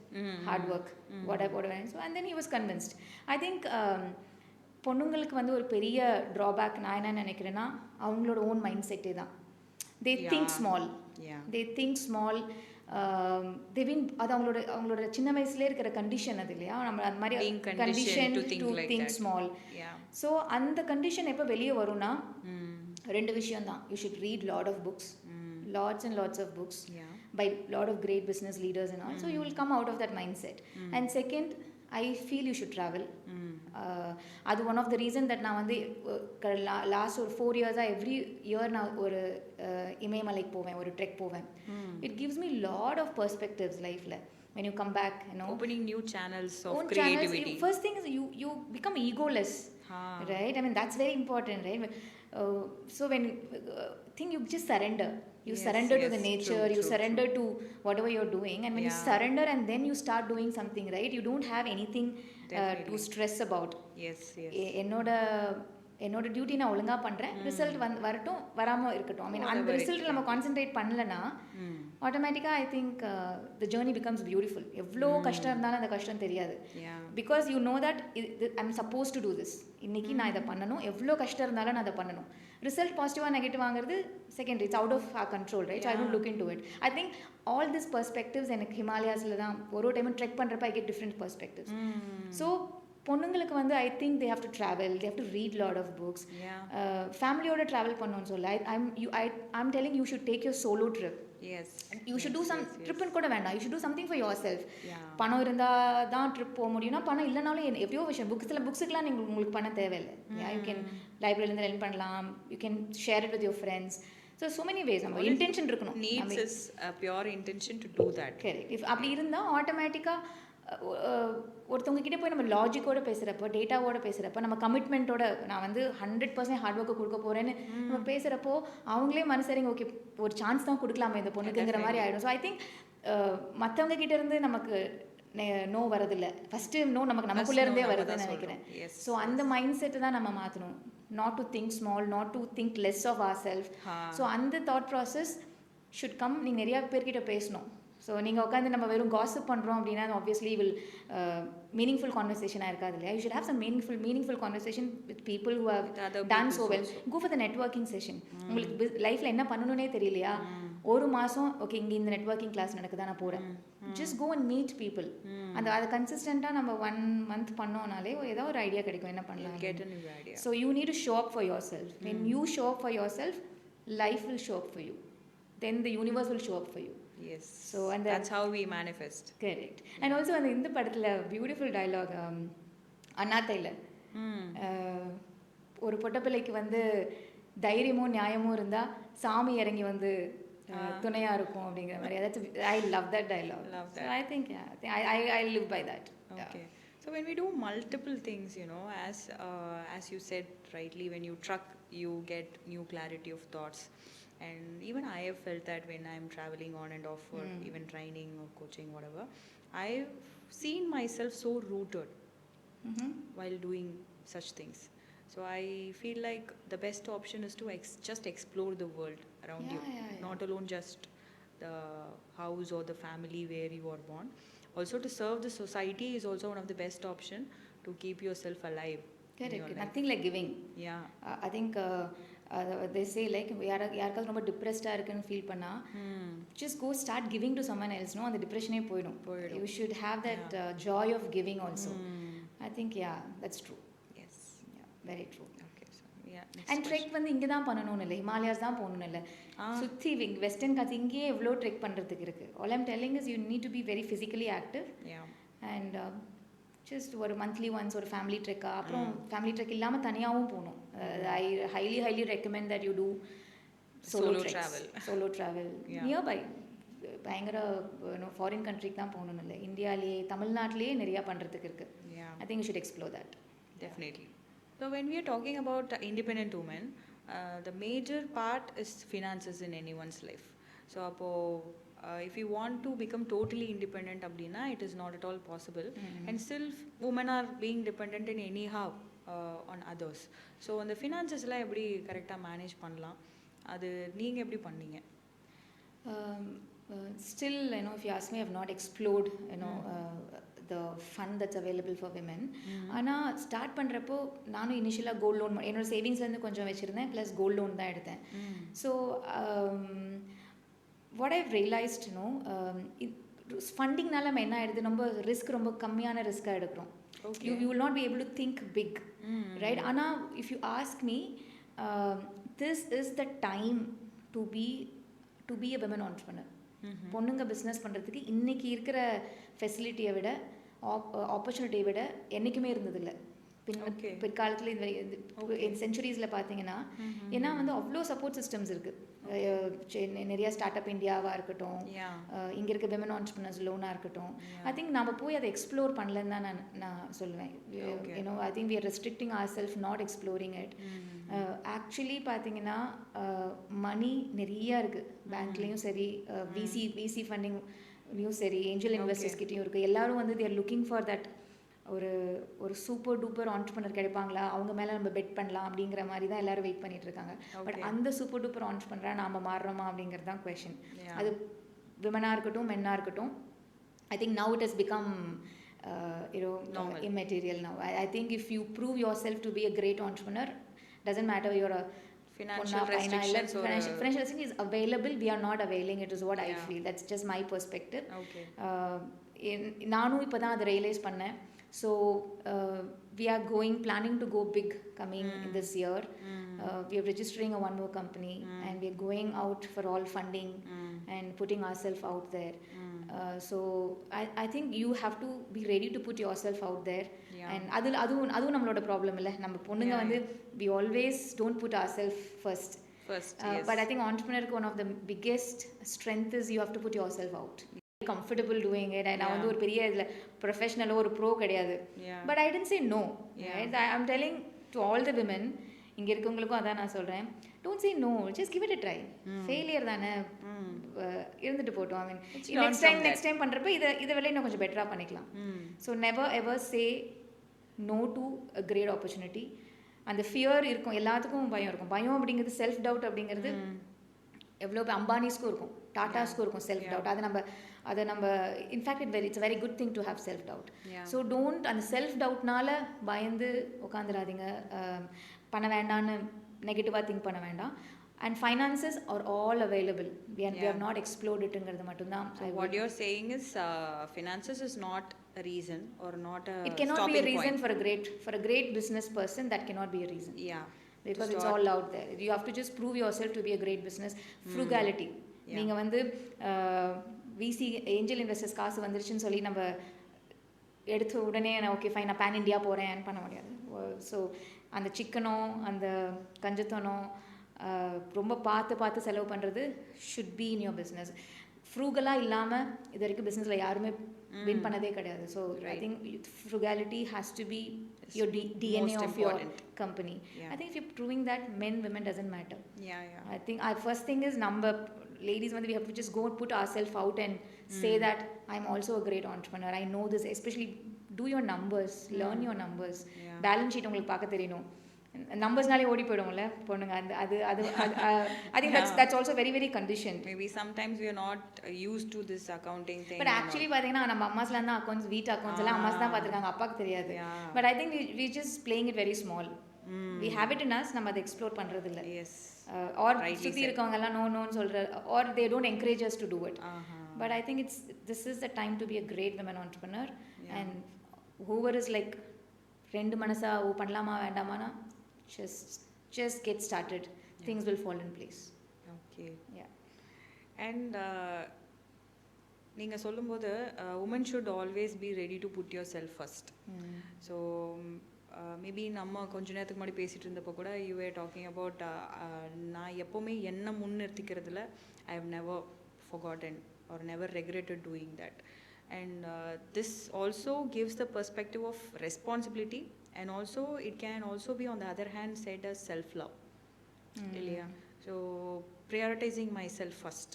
hard work what I போடுவேன். So and then he was convinced. I think பொண்ணுங்களுக்கு வந்து ஒரு பெரிய ட்ராபேக் நான் என்ன நினைக்கிறேன்னா அவங்களோட ஓன் மைண்ட் செட்டே தான். They think small. They think small. They've been அது அவங்களோட சின்ன வயசுலேயே இருக்கிற கண்டிஷன் அது இல்லையா, நம்ம அந்த மாதிரி condition to think small. So அந்த கண்டிஷன் எப்போ வெளியே வரும்னா 2 விஷயம் தான். You should read lot of books, lots and lots of books by lot of great business leaders and all. So you will come out of that mindset. And second, I feel you should travel. அது one of the reason that நான் வந்து last ஒரு 4 இயர்ஸாக every year நான் ஒரு இமயமலைக்கு போவேன், ஒரு ட்ரெக் போவேன். It gives me lot of perspectives லைஃப்பில். When you come back, you know, opening new channels of creativity. First thing is you become egoless, right? I mean that's very important, right? So when think you just surrender. You surrender to the nature, you surrender to whatever you're doing, and when you surrender and then you start doing something, right, you don't have anything to stress about. என்னோட duty நான் ஒழுங்காக பண்ணுறேன், result வரட்டும் வராமல் இருக்கட்டும். ஐ மீன் அந்த result நம்ம concentrate பண்ணலன்னா ஆட்டோமேட்டிக்காக I think the journey becomes beautiful. எவ்வளோ கஷ்டம் இருந்தாலும் அந்த கஷ்டம் தெரியாது. Because you know that I am suppose to do this. இன்றைக்கி நான் இதை பண்ணணும், எவ்வளோ கஷ்டம் இருந்தாலும் நான் அதை பண்ணணும். ரிசல்ட் பாசிட்டிவாக நெகட்டிவ் வாங்குறது secondary, it's out of our control, right? So I don't look into it. I think all this perspectives எனக்கு ஹிமாலயாஸில் தான் ஒரு டைமும் ட்ரெக் பண்ணுறப்ப I get different perspectives. So பொண்ணுங்களுக்கு வந்து I think they have to travel, they have to read lot of books. ஃபேமிலியோட travel பண்ணணும்னு சொல்ல I'm telling you should take your solo trip. You should do some ட்ரிப்னு கூட வேண்டாம், you should do something for your self. பணம் இருந்தால் தான் trip போக முடியும்னா, பணம் இல்லைனாலும் எவ்வளோ விஷயம் புக்ஸுக்கெலாம் நீங்கள் உங்களுக்கு பணம் தேவையில்லை. யூ கேன் லைப்ரரியிலேருந்து லேர்ன் பண்ணலாம், you can share it with your friends. So so many ways. நம்ம இன்டென்ஷன் இருக்கணும். Needs is a pure intention to do that. Correct. If அப்படி இருந்தால் ஆட்டோமேட்டிக்காக ஒருத்தவங்க கிட்டே போய் நம்ம லாஜிக்கோட பேசுகிறப்போ, டேட்டாவோட பேசுகிறப்போ, நம்ம கமிட்மெண்ட்டோட நான் வந்து 100% ஹார்ட் ஒர்க்கு கொடுக்க போகிறேன்னு நம்ம பேசுகிறப்போ அவங்களே மனசரிங்க ஓகே ஒரு சான்ஸ் தான் கொடுக்கலாமா இந்த பொண்ணுக்குங்கிற மாதிரி ஆகிடும். ஸோ ஐ திங்க் மற்றவங்க கிட்டே இருந்து நமக்கு நோ வரதில்லை, ஃபஸ்ட்டு நோ நமக்குள்ளேருந்தே வருதுன்னு நினைக்கிறேன். ஸோ அந்த மைண்ட் செட்டு தான் நம்ம மாற்றணும். Not to think small, not to think less of our self. So அந்த தாட் ப்ராசஸ் ஷுட் கம். நீங்கள் நிறையா பேர்கிட்ட பேசணும். ஸோ நீங்கள் உட்காந்து நம்ம வெறும் காசிப் பண்ணுறோம் அப்படின்னா ஆப்வியஸ்லி வில் மீனிங்ஃபுல் கான்வர்சேஷனாக இருக்காது இல்லையா? You should have some meaningful conversation with people who have done so well. Go for the networking session. உங்களுக்கு லைஃப்பில் என்ன பண்ணணுன்னே தெரியலையா, ஒரு மாதம் ஓகே இங்கே இந்த நெட்வொர்க்கிங் கிளாஸ் நடக்குதா, நான் போகிறேன். Just go and meet people. அதை கன்சிஸ்டண்ட்டாக நம்ம 1 month பண்ணோம்னாலே ஏதாவது ஒரு ஐடியா கிடைக்கும் என்ன பண்ணலாம். So you need to show up for your self. When you show up for your self, life will show up for you. Then the universe will show up for you. Yes. So and that's how we manifest. Correct. And also அந்த இந்த படத்துல beautiful dialogue அண்ணாத்தையில் ஒரு பொட்டப்பிள்ளைக்கு வந்து தைரியமும் நியாயமும் இருந்தால் சாமி இறங்கி வந்து துணையா இருக்கும் அப்படிங்கிற மாதிரி. அதாச்சும் I love that dialogue. So I think I live by that. Okay. So when we do multiple things, you know, as you said rightly, when you truck, you get new clarity of thoughts. And even I have felt that when I'm traveling on and off for even training or coaching, whatever, I've seen myself so rooted while doing such things. So I feel like the best option is to just explore the world around you. Not alone just the house or the family where you are born. Also to serve the society is also one of the best option to keep yourself alive. Correct. Nothing like giving. Yeah. I think they say like யாருக்காவது ரொம்ப டிப்ரெஸ்டாக இருக்குன்னு feel பண்ணால் just go start giving to someone else. அந்த டிப்ரெஷனே போயிடும். You should have that joy of giving also. I think yeah, that's true. Yes. Yeah, very true. Okay, so yeah, next and trek வந்து இங்கே தான் பண்ணணும்னு இல்லை, Himalayas தான் போகணும்னு இல்லை, சுற்றி வெஸ்டர்ன் காட்ஸ் இங்கேயே எவ்வளோ ட்ரெக் பண்ணுறதுக்கு இருக்குது. All I'm telling is you need to be very physically active and just ஒரு மந்த்லி ஒன்ஸ் ஒரு ஃபேமிலி ட்ரெக்கா, அப்புறம் ஃபேமிலி ட்ரெக் இல்லாமல் தனியாகவும் போகணும். I highly recommend that you do solo travel nearby. பயங்கர ஃபாரின் கண்ட்ரிக்கு தான் போகணும்னு இல்லை, இந்தியாவிலேயே தமிழ்நாட்டிலேயே நிறையா பண்ணுறதுக்கு இருக்குது. I think you should explore that. Definitely. So when we are talking about independent women, the major part is finances in anyone's life. So if you want to become totally independent abdina, it is not at all possible. And still women are being dependent in anyhow on others. So அந்த finances la எப்படி கரெக்ட்டா manage பண்ணலாம், அது நீங்க எப்படி பண்ணீங்க? Still, if you ask me, I have not explored the fund that's available for women. ஆனால் start பண்ணுறப்போ நானும் இனிஷியலாக கோல்ட் லோன் என்னோடய சேவிங்ஸ்லேருந்து கொஞ்சம் வச்சுருந்தேன், ப்ளஸ் கோல்ட் லோன் தான் எடுத்தேன். ஸோ வாட் ஐவ் ரியலைஸ்ட் ஃபண்டிங்னால நம்ம என்ன ஆகிடுது, ரொம்ப ரொம்ப கம்மியான ரிஸ்க்காக எடுக்கிறோம். You will not be able to think big, right? ஆனால் if you ask me, this is the time to be a women entrepreneur. பொண்ணுங்க பிஸ்னஸ் பண்ணுறதுக்கு இன்றைக்கி இருக்கிற ஃபெசிலிட்டியை விட ஆப்பர்ச்சுனிட்டியை விட என்றைக்குமே இருந்ததில்லை. பிற்காலத்தில் இந்த சென்ச்சுரிஸில் பார்த்தீங்கன்னா, ஏன்னா அவ்வளோ சப்போர்ட் சிஸ்டம்ஸ் இருக்குது. நிறையா ஸ்டார்ட் அப் இந்தியாவாக இருக்கட்டும், இங்கே இருக்க விமன் ஆண்டர்ப்ரனர்ஸ் லோனாக இருக்கட்டும். ஐ திங்க் நம்ம போய் அதை எக்ஸ்ப்ளோர் பண்ணலன்னு தான் நான் சொல்லுவேன். I think we are restricting our self, not exploring it. Actually பார்த்தீங்கன்னா மணி நிறையா இருக்குது, பேங்க்லேயும் சரி, விசி ஃபண்டிங்லேயும் சரி, ஏஞ்சல் இன்வெஸ்டர்ஸ் கிட்டேயும் இருக்குது. எல்லோரும் they are looking for that ஒரு சூப்பர் டூப்பர் ஆண்டர்ப்ரனர் கிடைப்பாங்களா, அவங்க மேலே நம்ம பெட் பண்ணலாம் அப்படிங்கிற மாதிரி தான் எல்லோரும் வெயிட் பண்ணிட்டு இருக்காங்க. பட் அந்த சூப்பர் டூப்பர் ஆண்டர்ப்ரனராக நாம் மாறுறோமா அப்படிங்கிறது தான் கொஷின். அது விமனாக இருக்கட்டும், மென்னாக இருக்கட்டும். I think now it has become immaterial now. I think if you prove yourself to be a great entrepreneur, doesn't matter you're a financial restrictions or financial restriction is available, we are not availing it is what I feel. That's just my perspective. நானும் இப்போ தான் அதை realise பண்ணேன். So we are planning to go big coming this year. We are registering a one more company and we are going out for all funding and putting ourselves out there. So I think you have to be ready to put yourself out there. And அதுவும் நம்மளோட problem இல்லை. நம்ம பொண்ணுங்க we always don't put ourselves first. But I think entrepreneur one of the biggest strength is you have to put yourself out. Comfortable doing it. And நான் ஒரு பெரிய இதில் ப்ரொஃபஷனலோ ஒரு ப்ரோ கிடையாது. But I didn't say no. I'm telling to all the women, இங்கே இருக்கவங்களுக்கும் அதான் நான் சொல்கிறேன், don't say no, just give it a try. Failure தானே, இருந்துட்டு போட்டோம். ஐ மீன் நெக்ஸ்ட் டைம் பண்ணுறப்ப இதை விட இன்னும் கொஞ்சம் பெட்டராக பண்ணிக்கலாம். So never ever say no to a great opportunity. அந்த ஃபியர் இருக்கும், எல்லாத்துக்கும் பயம் இருக்கும். பயம் அப்படிங்கிறது செல்ஃப் டவுட் அப்படிங்கிறது எவ்வளோ அம்பானிஸ்க்கும் இருக்கும், டாட்டாஸ்க்கும் இருக்கும் செல்ஃப் டவுட். அதை நம்ம in fact it's very good thing to have self doubt. So don't அந்த செல்ஃப் டவுட்னால பயந்து உட்காந்துடாதீங்க, பண்ண வேண்டான்னு நெகட்டிவாக திங்க் பண்ண வேண்டாம். And finances are all available. We have not explored it ங்கிறது மட்டும்தான். So what you're saying is finances is not a reason or not a it cannot be a reason for a great business person. That cannot be a reason. Because it's all out there. You have to just prove yourself to be a great business. Frugality. நீங்க விசி angel investors காசு வந்துருச்சுன்னு சொல்லி நம்ம எடுத்த உடனே okay fine நான் pan India போகிறேன் பண்ண முடியாது. ஸோ அந்த சிக்கனோ அந்த கஞ்சத்தனோ ரொம்ப பார்த்து செலவு பண்ணுறது should be in your business. ஃப்ரூகலாக இல்லாமல் இது வரைக்கும் பிஸ்னஸில் யாருமே வின் பண்ணதே கிடையாது. So I think frugality has to be your DNA of your company. I think if you're proving that, men women doesn't matter. I think our first thing is ladies we have to just go and put ourselves out and say that I'm also a great entrepreneur, I know this. Especially do your numbers, learn your numbers. Balance sheet உங்களுக்கு பார்க்க தெரியணும். நம்பர்ஸ்னாலே ஓடி போயிடுவோம்ல பொண்ணுங்க. அது I think that's also very very conditioned. Maybe sometimes we are not used to this accounting thing. But actually பாத்தீங்கன்னா நம்ம அம்மாஸ்லாம் தான் accounts, வீட் அக்கவுண்ட்ஸ் எல்லாம் அம்மாஸ் தான் பார்த்துருக்காங்க, அப்பாவுக்கு தெரியாது. But I think we just playing it very small. We have it in us, நம்ம அதை எக்ஸ்ப்ளோர் பண்றது இல்ல. Or சுத்தி இருக்கவங்க எல்லாம் நோன்னு சொல்ற, or they don't encourage us to do it. But I think this is the time to be a great women entrepreneur. And whoever is like ரெண்டு மனசா ஓ பண்ணலாமா வேண்டாமானா just get started. Things will fall in place. Okay. Yeah. And நீங்கள் சொல்லும்போது woman should always be ready to put your self first. So maybe நம்ம கொஞ்ச நேரத்துக்கு முன்னாடி பேசிகிட்டு இருந்தப்போ கூட யூ ஆர் டாக்கிங் அபவுட் நான் எப்போவுமே என்ன முன்னிறுத்திக்கிறதுல I have never forgotten or never regretted doing that. And this also gives the perspective of responsibility, and also it can also be on the other hand said as self-love. Yeah. So prioritizing myself first.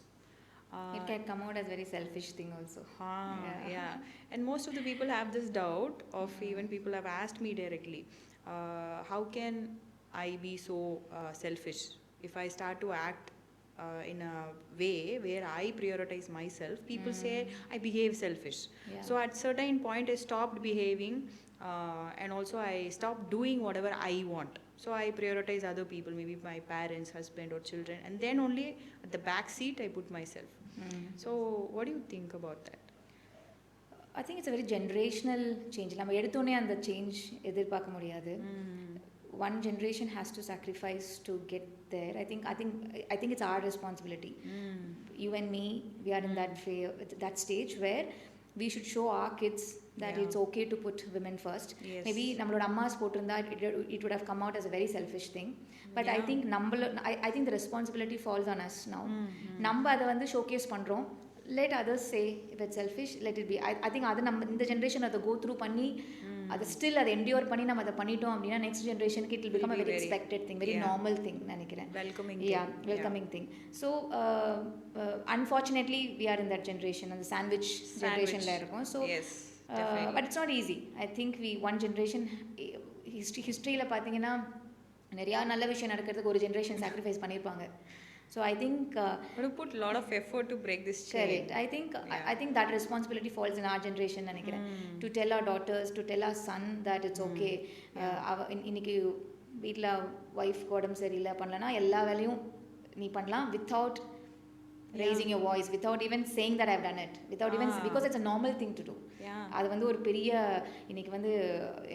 It can come out as very selfish thing also. Yeah. And most of the people have this doubt of even people have asked me directly, how can I be so selfish if I start to act in a way where I prioritize myself? People say I behave selfish. Yeah. So at certain point I stopped behaving, and also I stopped doing whatever I want. So I prioritize other people, maybe my parents, husband or children, and then only at the back seat I put myself. So what do you think about that? I think it's a very generational change. நம்ம எடுத்தோனே அந்த change எதிர்பார்க்க முடியாது. One generation has to sacrifice to get there. I think it's our responsibility. You and me, we are in that stage where we should show our kids that it's okay to put women first. Yes. Maybe நம்மளோட அம்மாஸ் போட்டிருந்தா it would have come out as a very selfish thing. But I think I think the responsibility falls on us now. நம்ம அதை வந்து showcase பண்றோம். Let others say if it's selfish, let it be. I think அது நம்ம இந்த generation அதை go through பண்ணி அது ஸ்டில் அதை என்டியூர் பண்ணி நம்ம அதை பண்ணிட்டோம் அப்படின்னா நெக்ஸ்ட் ஜென்ரேஷனுக்கு it will become a very expected thing, very normal thing நினைக்கிறேன். Welcoming thing. So unfortunately we are in that generation, and the sandwich generationல இருக்கோம். So but it's not easy. I think one generation historyல பாத்தீங்கன்னா நிறைய நல்ல விஷயம் நடக்கிறதுக்கு ஒரு generation sacrifice பண்ணியிருப்பாங்க. So I think we put a lot of effort to break this chain. Correct. I think that responsibility falls in our generation நினைக்கிறேன். To tell our daughters, to tell our son that it's okay. இன்னைக்கு வீட்டில் ஒய்ஃப்க்கு உடம்பு சரியில்லை பண்ணலன்னா எல்லா வேலையும் நீ பண்ணலாம் without raising your voice, without even saying that I've done it, without even because it's a normal thing to do. அது வந்து ஒரு பெரிய இன்னைக்கு வந்து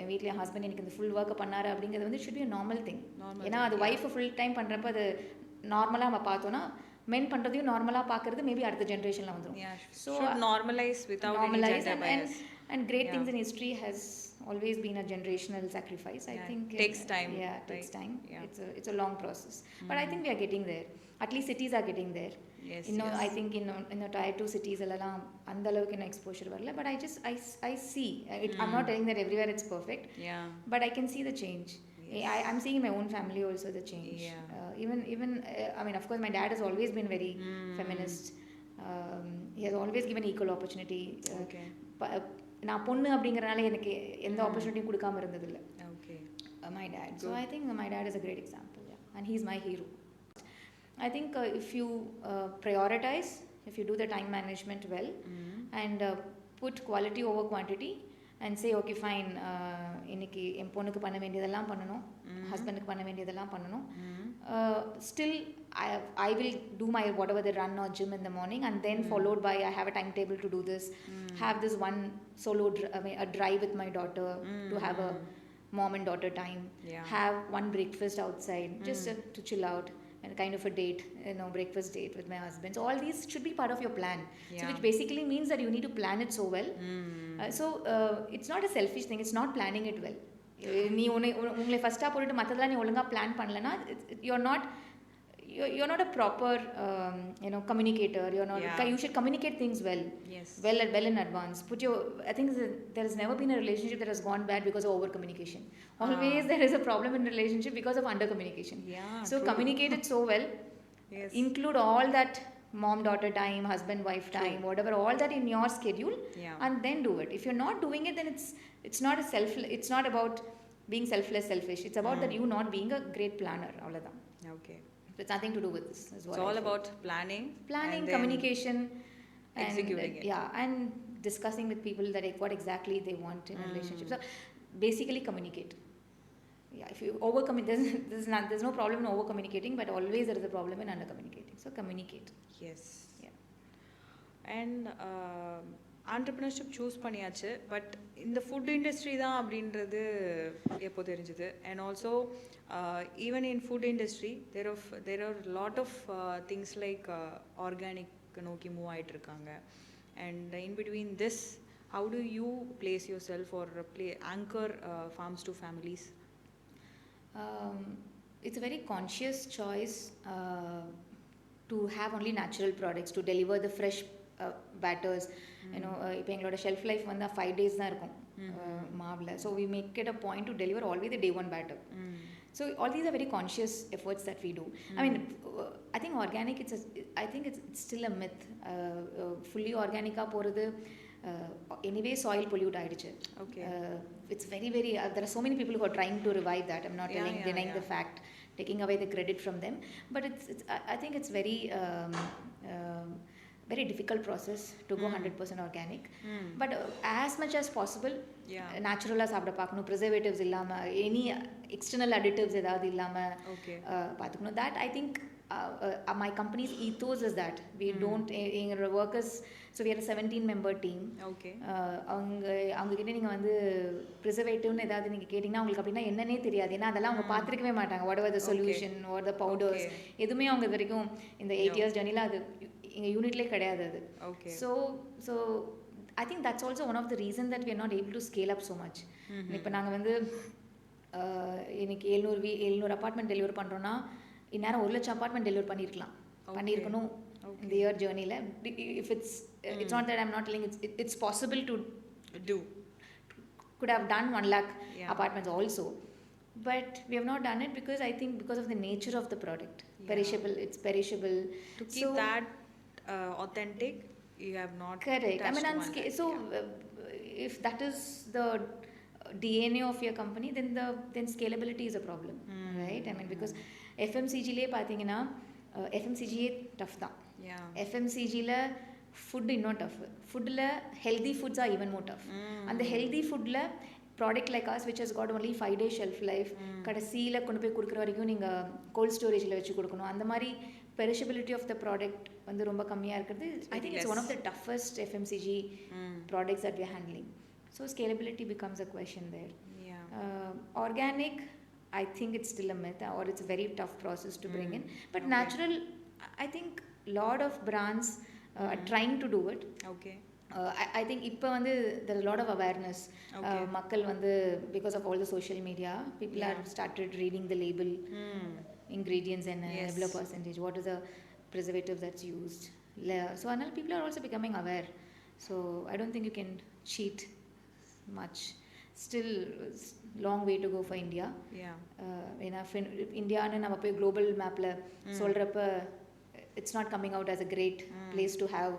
என் வீட்டில் என் ஹஸ்பண்ட் இன்னைக்கு இந்த ஃபுல் ஒர்க்கை பண்ணாரு அப்படிங்கிறது வந்து should be a normal thing. ஏன்னா அது ஒய்ஃபை ஃபுல் டைம் பண்ணுறப்ப அது நார்மலாக நம்ம பார்த்தோன்னா மென் பண்ணுறதையும் நார்மலாக பார்க்குறது மேபி அடுத்த ஜென்ரேஷனில் வந்துடும். So normalize without any gender bias. And great things in history has always been a generational sacrifice. I think takes time. Takes time. It's a long process. But I think we are getting there. At least cities are getting there. Yes. I think in the tier 2 cities எல்லாம் அந்த அளவுக்கு என்ன exposure வரல. But I see. I'm not telling that everywhere it's perfect. But I can see the change. I'm seeing in my own family also the change. Even I mean, of course, my dad has always been very feminist. He has always given equal opportunity. நான் பொண்ணு அப்படிங்கறனால எனக்கு எந்த ஆப்பர்ச்சுனிட்டியும் கொடுக்காம இருந்ததில்லை. My dad. So I think my dad is a great example. And he's my hero. I think if you prioritize, if you do the time management well, and put quality over quantity, and say okay fine, இன்னைக்கு என் பொண்ணுக்கு பண்ண வேண்டியதெல்லாம் பண்ணணும், ஹஸ்பண்டுக்கு பண்ண வேண்டியதெல்லாம் பண்ணணும், still I will do my whatever the run or gym in the morning, and then followed by I have a timetable to do this, have this one solo a drive with my daughter to have a mom and daughter time, have one breakfast outside just to chill out, and kind of a date, breakfast date with my husband. So all these should be part of your plan. So which basically means that you need to plan it so well. So it's not a selfish thing, it's not planning it well. நீ உங்களை ஃபர்ஸ்ட்டாக போட்டுட்டு மற்றதெல்லாம் நீ ஒழுங்காக plan பண்ணலன்னா you're not a proper communicator. You should communicate things well. Well in advance. I think there has never been a relationship that has gone bad because of over communication. Always there is a problem in relationship because of under communication. So true. Communicate it so well. Include all that mom daughter time, husband wife time, whatever, all that in your schedule, and then do it. If you're not doing it, then it's not about being selfish. It's about that you not being a great planner. Okay. So it's nothing to do with this. It's all about planning, communication, executing it. And discussing with people that what exactly they want in a relationship. So basically communicate. If you there's no problem in over communicating, but always there is a problem in under communicating. So communicate. Yes. And entrepreneurship choose பண்ணியாச்சு, but இந்த food industry தான் அப்படின்றது எப்போ தெரிஞ்சுது? And also even in food industry there are lot of things like organic நோக்கி move ஆகிட்டு இருக்காங்க. And in between this, how do you place your self or anchor Farmz to Families? It's a very conscious choice to have only natural products, to deliver the fresh batters. இப்போ எங்களோட shelf life வந்து 5 days தான் இருக்கும் மாவில். So we make it a point to deliver always the day one batter. So all these are very conscious efforts that we do. I mean, I think organic, I think it's still a myth. Fully organic போகிறது anyway soil pollute ஆயிடுச்சு. Okay. It's very there are so many people who are trying to revive that. I'm not denying the fact, taking away the credit from them, but I think it's very very difficult process to go 100% organic. But as much as possible naturally சாப்பிட பார்க்கணும், preservatives இல்லாம, any external additives ஏதாவது இல்லாம பார்த்துக்கணும். That I think my company's ethos is that we don't எங்களோட workers, so we are a 17-member team. அவங்க கிட்ட நீங்கள் வந்து ப்ரிசர்வேட்டிவ்னு ஏதாவது நீங்கள் கேட்டிங்கன்னா அவங்களுக்கு அப்படின்னா என்னன்னே தெரியாது. ஏன்னா அதெல்லாம் அவங்க பார்த்துருக்கவே மாட்டாங்க. What ever the solution R the powders எதுவுமே அவங்க இது வரைக்கும் இந்த 8 years ஜர்னியில் அது எங்கள் யூனிட்லேயே கிடையாது அது. So I think that's also one of the reasons that we are not able to scale up so much. இப்போ நாங்கள் வந்து இன்னைக்கு 700 அப்பார்ட்மெண்ட் டெலிவர் பண்ணுறோன்னா இந்நேரம் 100,000 அப்பார்ட்மெண்ட் டெலிவர் பண்ணியிருக்கணும் இந்த year ஜர்னியில். If it's not that I'm not telling, it's possible to do, could have done 1 lakh apartments also, but we have not done it because I think because of the nature of the product. It's perishable. To keep that authentic, you have not correct. I mean, if that is the DNA of your company, then scalability is a problem, right? I mean, because FMCG லே பார்த்தீங்கன்னா FMCG tough தான். FMCGல food இன்னும் tough. ஃபுட்டில் healthy foods R even more tough. அந்த healthy ஃபுட்டில் product like us which has got only 5 days shelf life, கடைசியில் கொண்டு போய் கொடுக்குற வரைக்கும் நீங்கள் கோல்ட் ஸ்டோரேஜில் வச்சு கொடுக்கணும். அந்த மாதிரி perishability of the product வந்து ரொம்ப கம்மியாக இருக்கிறது. I think it's one of the toughest FMCG products that we are handling. So scalability becomes a question there. Organic, I think it's still a myth, or it's a very tough process to bring in. But natural, I think lot of brands are trying to do it. I think இப்போ வந்து there is a lot of awareness. மக்கள் வந்து because of all the social media, people have started reading the label, ingredients and எவ்வளோ percentage, what is the preservative that's used. So another people are also becoming aware. So I don't think you can cheat much. Still long way to go for India. ஏன்னா இந்தியான்னு நம்ம போய் global மேப்பில் சொல்கிறப்ப it's not coming out as a great place to have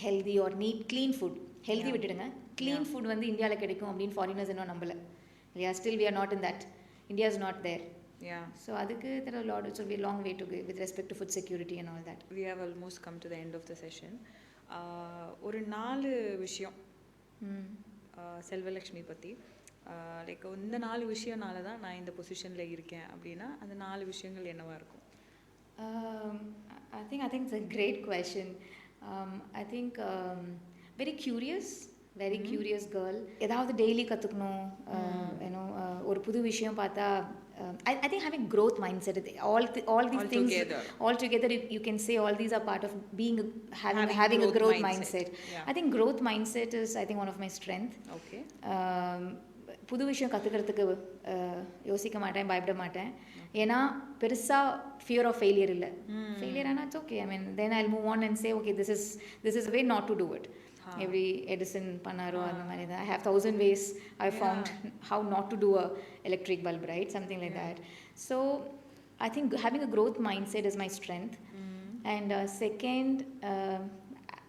healthy or neat clean food. Healthy விட்டுடுங்க, clean food வந்து இந்தியாவில் கிடைக்கும் அப்படின்னு ஃபாரினர்ஸ் இன்னும் நம்பலை இல்லையா. Still we are not in that. India is not there. So அதுக்கு there are a lot, so we long way to go with respect to food security and all that. We have almost come to the end of the session. ஒரு 4 விஷயம் செல்வலக்ஷ்மி பற்றி, like இந்த 4 விஷயம்னால தான் நான் இந்த பொசிஷனில் இருக்கேன் அப்படின்னா அந்த 4 விஷயங்கள் என்னவா இருக்கும்? I think it's a great question. I think very curious girl. ஏதாவது டெய்லி கற்றுக்கணும், ஒரு புது விஷயம் பார்த்தா. I think having growth mindset, all these things all together, you can say all these are part of having a growth mindset. I think growth mindset is, I think, one of my strength. புது விஷயம் கற்றுக்கிறதுக்கு யோசிக்க மாட்டேன், பயப்பட மாட்டேன். ஏன்னா பெருசாக fear of failure இல்லை. ஃபெயிலியர் ஆனால் it's okay. I mean then I move on and say okay, this is a way not to do it. Every Edison பண்ணாரோ அந்த மாதிரி தான். I have 1000 ways I found how not to do a electric bulb, right? Something like that. So I think having a growth mindset is my strength. And second,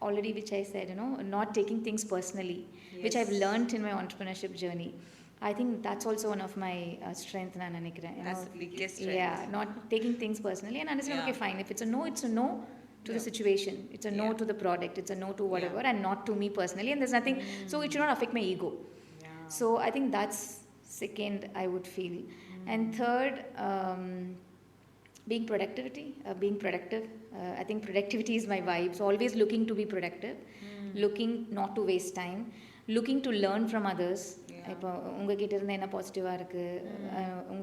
already which I said, not taking things personally, which I've learned in my entrepreneurship journey. I think that's also one of my strength. நான் நினைக்கிறேன். That's the biggest strength. Yeah, not taking things personally and understand, okay, fine, if it's a no, it's a no to the situation, it's a no to the product, it's a no to whatever, and not to me personally, and there's nothing, so it should not affect my ego. So I think that's second I would feel. And third, being being productive. I think productivity is my vibe. So always looking to be productive, looking not to waste time, looking to learn from others. இப்போ உங்ககிட்ட இருந்து என்ன பாசிட்டிவாக இருக்குது,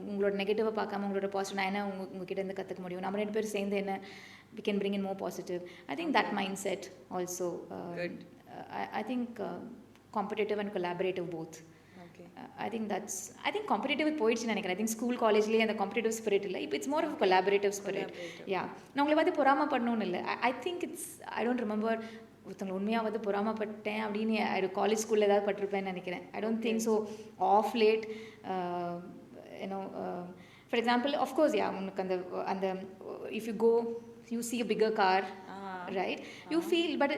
உங்களோட நெகட்டிவை பார்க்காம உங்களோட positive நான் என்ன உங்ககிட்ட இருந்து கற்றுக்க முடியும், நம்ம 2 பேரும் சேர்ந்து என்ன we can bring in more positive. I think that mindset also. Good. I think competitive and collaborative both. I think competitive போயிடுச்சுன்னு நினைக்கிறேன். I think school collegeலேயே அந்த competitive spirit இல்லை, இப்போ it's more of a collaborative spirit. Yeah, நான் உங்களை பார்த்து பொறாமப்படணும்னு இல்லை. I think I don't remember ஒருத்தவங்களை உண்மையாக வந்து பொறாமப்பட்டேன் அப்படின்னு காலேஜ் ஸ்கூலில் ஏதாவது பட்டிருப்பேன்னு நினைக்கிறேன். I don't think so. Off late, for example, of course, yeah, உனக்கு அந்த if you go, you see a bigger car, right? You feel, but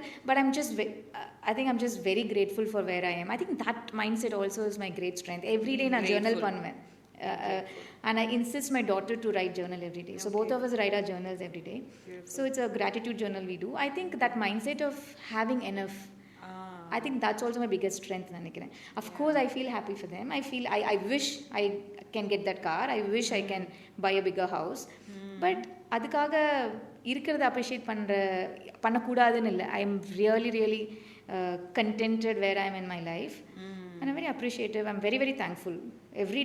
I think I'm just very grateful for where I am. I think that mindset also is my great strength. Every day நான் journal பண்ணுவேன். And I insist my daughter to write journal every day. So both of us write our journals every day. Beautiful. So it's a gratitude journal we do. I think that mindset of having enough, I think that's also my biggest strength. Of course, I feel happy for them. I wish I can get that car. I wish I can buy a bigger house. But அதுக்காக இருக்கிறத appreciate பண்ணக்கூடாதுன்னு இல்லை. I am really contented where I am in my life. And I'm very appreciative. I'm very, very thankful. Every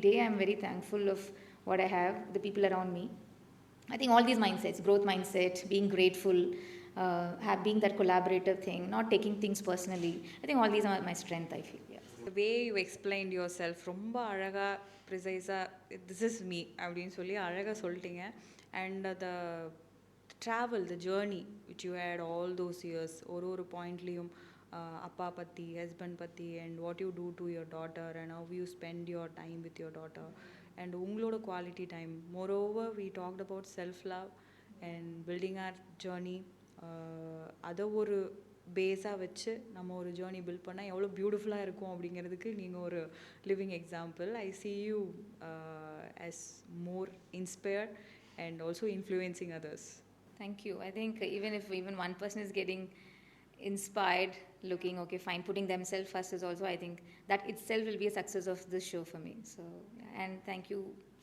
day I'm very thankful of what I have, the people around me. I think all these mindsets, growth mindset, being grateful, being that collaborative thing, not taking things personally. I think all these are my strength, I feel. Yeah. The way you explained yourself, ரொம்ப அழகா precise-ஆ this is me அப்படின்னு சொல்லி அழகா சொல்லிட்டீங்க. And the travel, the journey which you had all those years, ஒரு பாயிண்ட்லேயும் அப்பா பற்றி, husband பற்றி, and what you do to your daughter and how you spend your time with your daughter and உங்களோட quality time. Moreover we talked about self love and building our journey. அதை ஒரு பேஸாக வச்சு நம்ம ஒரு ஜேர்னி பில்ட் பண்ணால் எவ்வளோ பியூட்டிஃபுல்லாக இருக்கும் அப்படிங்கிறதுக்கு நீங்கள் ஒரு living example. I see you as more inspired and also influencing others. Thank you. I think even one person is getting inspired, looking okay fine, putting themselves first is also, I think that itself will be a success of this show for me. So and thank you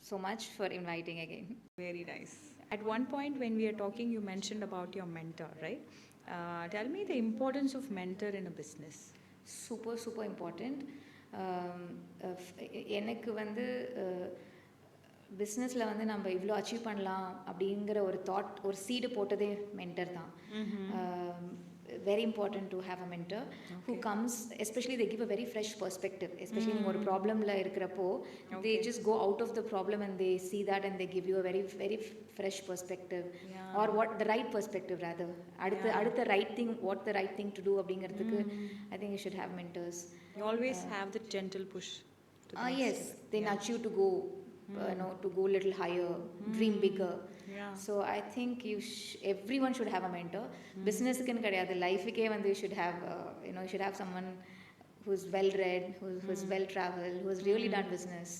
so much for inviting again. Very nice. At one point when we are talking, you mentioned about your mentor, right? Tell me the importance of mentor in a business. Super important. எனக்கு வந்து பிஸ்னஸில் வந்து நம்ம இவ்வளோ achieve பண்ணலாம் அப்படிங்கிற ஒரு thought, ஒரு சீடு போட்டதே மென்டர் தான். Very important to have a mentor who comes, especially they give a very fresh perspective, especially நீங்க ஒரு ப்ராப்ளம்ல இருக்கிறப்போ they just go out of the problem and they see that and they give you a very very fresh perspective, or what the right perspective rather, அடுத்த right thing, what the right thing to do அப்படிங்கிறதுக்கு I think you should have mentors. You always have the gentle push to the yes, they nudge you to go to go a little higher, dream bigger. So I think everyone should have a mentor. Business ku kadiyadu, life ke vandu you should have you should have someone who's well read, who's well traveled, who's really done business.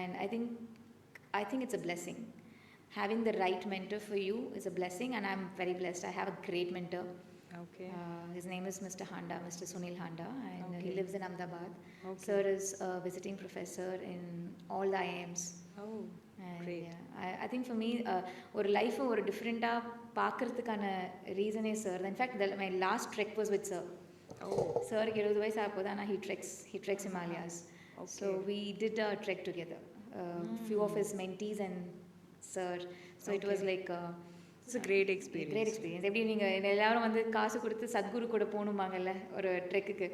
And I think it's a blessing. Having the right mentor for you is a blessing, and I'm very blessed. I have a great mentor. His name is Mr. Sunil Handa, and he lives in Ahmedabad. Sir is a visiting professor in all the IIMs. Great. I think for me ஒரு லைஃபை ஒரு டிஃப்ரெண்ட்டாக பார்க்கறதுக்கான ரீசனே sir. In fact my last trek was with sir. சாருக்கு 70 வயசு ஆகுது, ஆனால் he treks Himalayas. So we did a trek together, few of his mentees and sir. So it was like it's a great experience. எப்படி நீங்கள் எல்லாரும் வந்து காசு கொடுத்து சத்குரு கூட போகணுமாங்கல்ல ஒரு ட்ரெக்குக்கு.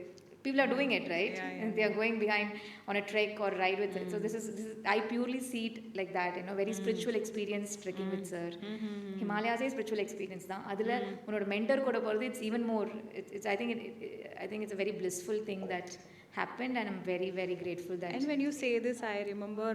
People are doing it, right? And they are going behind on a trek or ride with it. So this is I purely see it like that, very spiritual experience trekking with sir. Himalayas is spiritual experience da. Adula unoda mentor koda poradhu, it's even more. It's I think it's a very blissful thing that happened, and I'm very very grateful that. And when you say this, I remember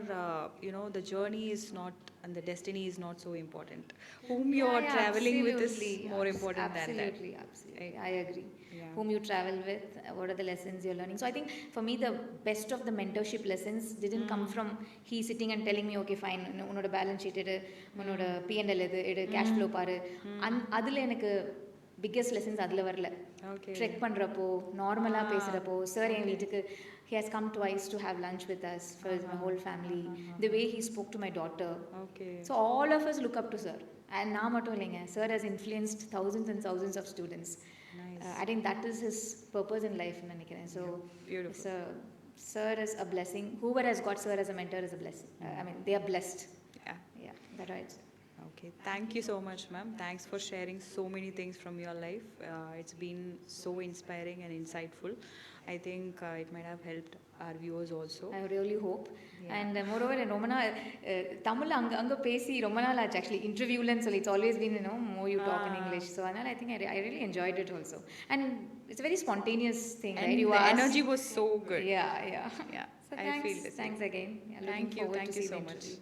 the journey is not and the destiny is not so important. Whom you are traveling with is more important than that. Absolutely. I agree. Whom you travel with, what are the lessons you're learning. So I think for me the best of the mentorship lessons didn't come from he sitting and telling me okay fine, unoda balance sheet edu, unoda P&L edu cash flow paru, adula enakku biggest lessons adula varala. Okay. Trek பண்ணுறப்போ நார்மலாக பேசுகிறப்போ sir என் வீட்டுக்கு he has come twice to have lunch with us for my whole family. The way he spoke to my daughter. Okay. So all of us look up to sir. And நான் மட்டும் இல்லைங்க, sir has influenced thousands and thousands of students. Nice. I think that is his purpose in life நினைக்கிறேன். So Beautiful. sir is a blessing. Whoever has got sir as a mentor is a blessing. I mean, they are blessed. Yeah, that's right. Okay, thank you so much, ma'am. Thanks for sharing so many things from your life. It's been so inspiring and insightful. I think it might have helped our viewers also. I really hope. And moreover, ரொம்ப நாள் தமிழ் அங்கே பேசி ரொம்ப நாள் ஆச்சு actually இன்டர்வியூலன்னு சொல்லி. It's always been more you talk in English. So அதனால் I think I really enjoyed it also. And it's a very spontaneous thing, And right? the energy was so good. Yeah. Yeah, So I feel the same. thanks again. Yeah, Thank you to so see the much. interview.